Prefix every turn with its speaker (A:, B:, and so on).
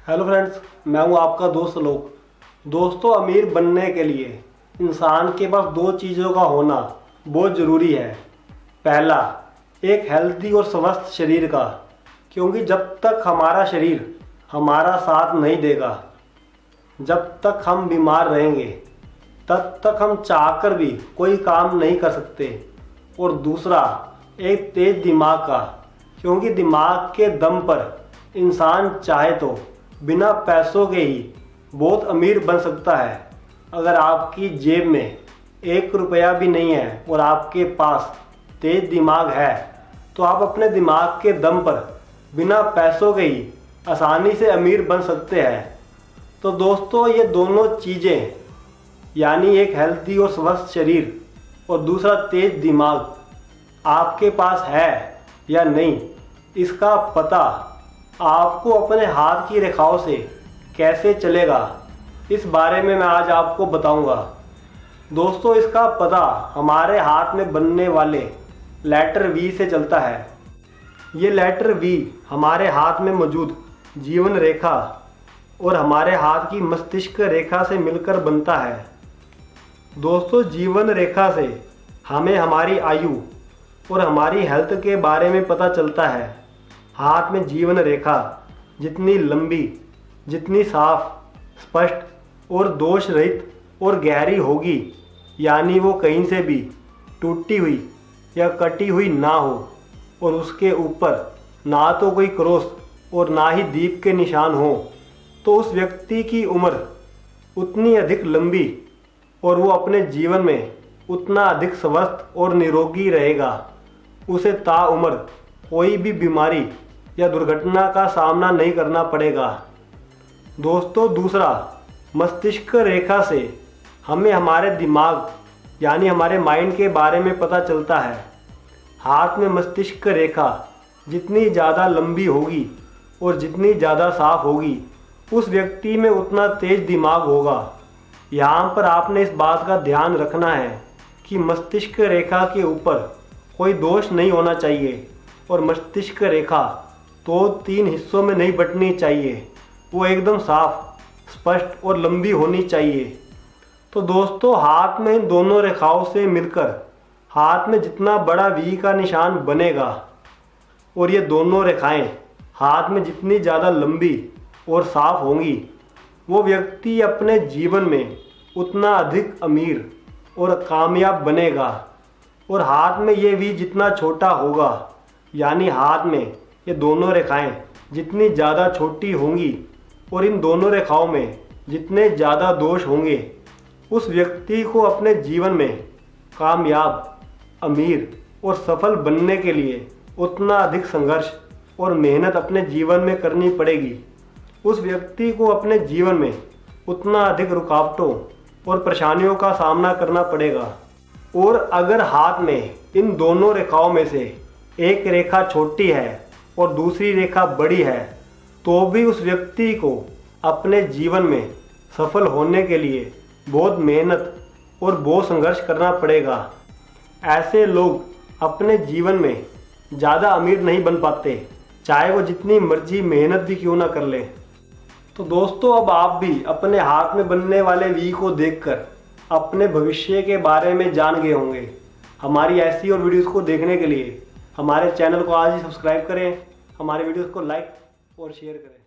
A: Hello friends, मैं हूं आपका दोस्त लोग। दोस्तों, अमीर बनने के लिए इंसान के पास दो चीज़ों का होना बहुत ज़रूरी है। पहला, एक हेल्दी और स्वस्थ शरीर का, क्योंकि जब तक हमारा शरीर हमारा साथ नहीं देगा, जब तक हम बीमार रहेंगे, तब तक हम चाहकर भी कोई काम नहीं कर सकते। और दूसरा, एक तेज दिमाग का, क्योंकि दिमाग के दम पर इंसान चाहे तो बिना पैसों के ही बहुत अमीर बन सकता है। अगर आपकी जेब में 1 रुपया भी नहीं है और आपके पास तेज दिमाग है, तो आप अपने दिमाग के दम पर बिना पैसों के ही आसानी से अमीर बन सकते हैं। तो दोस्तों, ये दोनों चीज़ें, यानी एक हेल्दी और स्वस्थ शरीर और दूसरा तेज दिमाग, आपके पास है या नहीं, इसका पता आपको अपने हाथ की रेखाओं से कैसे चलेगा, इस बारे में मैं आज आपको बताऊंगा। दोस्तों, इसका पता हमारे हाथ में बनने वाले लेटर वी से चलता है। ये लेटर वी हमारे हाथ में मौजूद जीवन रेखा और हमारे हाथ की मस्तिष्क रेखा से मिलकर बनता है। दोस्तों, जीवन रेखा से हमें हमारी आयु और हमारी हेल्थ के बारे में पता चलता है। हाथ में जीवन रेखा जितनी लंबी, जितनी साफ, स्पष्ट और दोष रहित और गहरी होगी, यानी वो कहीं से भी टूटी हुई या कटी हुई ना हो, और उसके ऊपर ना तो कोई क्रॉस और ना ही दीप के निशान हो, तो उस व्यक्ति की उम्र उतनी अधिक लंबी और वो अपने जीवन में उतना अधिक स्वस्थ और निरोगी रहेगा। उसे ताउम्र कोई भी बीमारी या दुर्घटना का सामना नहीं करना पड़ेगा। दोस्तों, दूसरा, मस्तिष्क रेखा से हमें हमारे दिमाग यानी हमारे माइंड के बारे में पता चलता है। हाथ में मस्तिष्क रेखा जितनी ज़्यादा लंबी होगी और जितनी ज़्यादा साफ होगी, उस व्यक्ति में उतना तेज दिमाग होगा। यहाँ पर आपने इस बात का ध्यान रखना है कि मस्तिष्क रेखा के ऊपर कोई दोष नहीं होना चाहिए और मस्तिष्क रेखा तो 3 हिस्सों में नहीं बंटनी चाहिए। वो एकदम साफ, स्पष्ट और लंबी होनी चाहिए। तो दोस्तों, हाथ में इन दोनों रेखाओं से मिलकर हाथ में जितना बड़ा वी का निशान बनेगा और ये दोनों रेखाएं हाथ में जितनी ज़्यादा लंबी और साफ होंगी, वो व्यक्ति अपने जीवन में उतना अधिक अमीर और कामयाब बनेगा। और हाथ में ये वी जितना छोटा होगा, यानी हाथ में ये दोनों रेखाएं जितनी ज़्यादा छोटी होंगी और इन दोनों रेखाओं में जितने ज़्यादा दोष होंगे, उस व्यक्ति को अपने जीवन में कामयाब, अमीर और सफल बनने के लिए उतना अधिक संघर्ष और मेहनत अपने जीवन में करनी पड़ेगी। उस व्यक्ति को अपने जीवन में उतना अधिक रुकावटों और परेशानियों का सामना करना पड़ेगा। और अगर हाथ में इन दोनों रेखाओं में से एक रेखा छोटी है और दूसरी रेखा बड़ी है, तो भी उस व्यक्ति को अपने जीवन में सफल होने के लिए बहुत मेहनत और बहुत संघर्ष करना पड़ेगा। ऐसे लोग अपने जीवन में ज़्यादा अमीर नहीं बन पाते, चाहे वो जितनी मर्जी मेहनत भी क्यों ना कर लें। तो दोस्तों, अब आप भी अपने हाथ में बनने वाले वी को देखकर अपने भविष्य के बारे में जान गए होंगे। हमारी ऐसी और वीडियोस को देखने के लिए हमारे चैनल को आज ही सब्सक्राइब करें, हमारे वीडियोस को लाइक और शेयर करें।